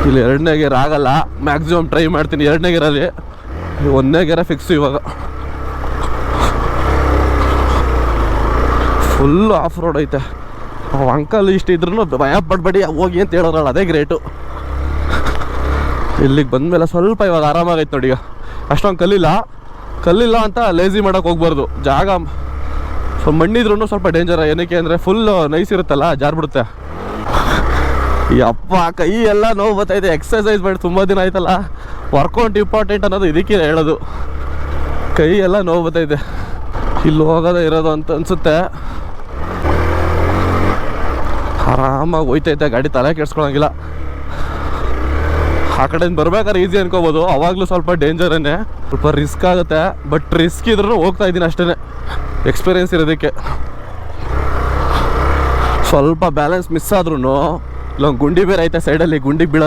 ಇಲ್ಲಿ 2ನೇ ಗೇರ್ ಆಗಲ್ಲ, ಮ್ಯಾಕ್ಸಿಮಮ್ ಟ್ರೈ ಮಾಡ್ತೀನಿ 2ನೇ ಗೇರಲ್ಲಿ. 1ನೇ ಗೇರ ಫಿಕ್ಸು ಇವಾಗ. ಫುಲ್ಲು ಆಫ್ ರೋಡ್ ಐತೆ. ಅಂಕಲ್ ಇಷ್ಟು ಇದ್ರೂ ಭಯ ಪಡ್ಬೇಡಿ ಹೋಗಿ ಅಂತ ಹೇಳೋರಲ್ಲ, ಅದೇ ಗ್ರೇಟು. ಇಲ್ಲಿಗೆ ಬಂದಮೇಲೆ ಸ್ವಲ್ಪ ಇವಾಗ ಆರಾಮಾಗೈತೆ ನೋಡಿ. ಈಗ ಅಷ್ಟೊಂದು ಕಲ್ಲಿಲ್ಲ ಅಂತ ಲೇಸಿ ಮಾಡೋಕೆ ಹೋಗ್ಬಾರ್ದು. ಜಾಗ ಸ್ವಲ್ಪ ಮಣ್ಣಿದ್ರೂ ಸ್ವಲ್ಪ ಡೇಂಜರ್. ಏನಕ್ಕೆ ಅಂದರೆ ಫುಲ್ ನೈಸ್ ಇರುತ್ತಲ್ಲ, ಜಾರ್ಬಿಡುತ್ತೆ. ಯಪ್ಪ ಕೈ ಎಲ್ಲ ನೋವು ಬರ್ತೈತೆ. ಎಕ್ಸಸೈಸ್ ಮಾಡಿ ತುಂಬ ದಿನ ಆಯ್ತಲ್ಲ. ವರ್ಕೌಟ್ ಇಂಪಾರ್ಟೆಂಟ್ ಅನ್ನೋದು ಇದಕ್ಕೆ ಹೇಳೋದು. ಕೈ ಎಲ್ಲ ನೋವು ಬರ್ತೈತೆ. ಇಲ್ಲಿ ಹೋಗೋದೇ ಇರೋದು ಅಂತ ಅನಿಸುತ್ತೆ. ಆರಾಮಾಗಿ ಹೋಯ್ತೈತೆ ಗಾಡಿ, ತಲೆ ಕೆಡ್ಸ್ಕೊಳಂಗಿಲ್ಲ. ಆ ಕಡೆಯಿಂದ ಬರ್ಬೇಕಾದ್ರೆ ಈಸಿ ಅನ್ಕೋಬೋದು, ಅವಾಗಲೂ ಸ್ವಲ್ಪ ಡೇಂಜರನ್ನೇ, ಸ್ವಲ್ಪ ರಿಸ್ಕ್ ಆಗುತ್ತೆ. ಬಟ್ ರಿಸ್ಕ್ ಇದ್ರೂ ಹೋಗ್ತಾ ಇದ್ದೀನಿ ಅಷ್ಟೇ, ಎಕ್ಸ್ಪೀರಿಯೆನ್ಸ್ ಇರೋದಕ್ಕೆ. ಸ್ವಲ್ಪ ಬ್ಯಾಲೆನ್ಸ್ ಮಿಸ್ ಆದ್ರೂ ಇಲ್ಲೊಂದು ಗುಂಡಿ ಬೇರೆ ಐತೆ ಸೈಡಲ್ಲಿ, ಗುಂಡಿಗೆ ಬೀಳೋ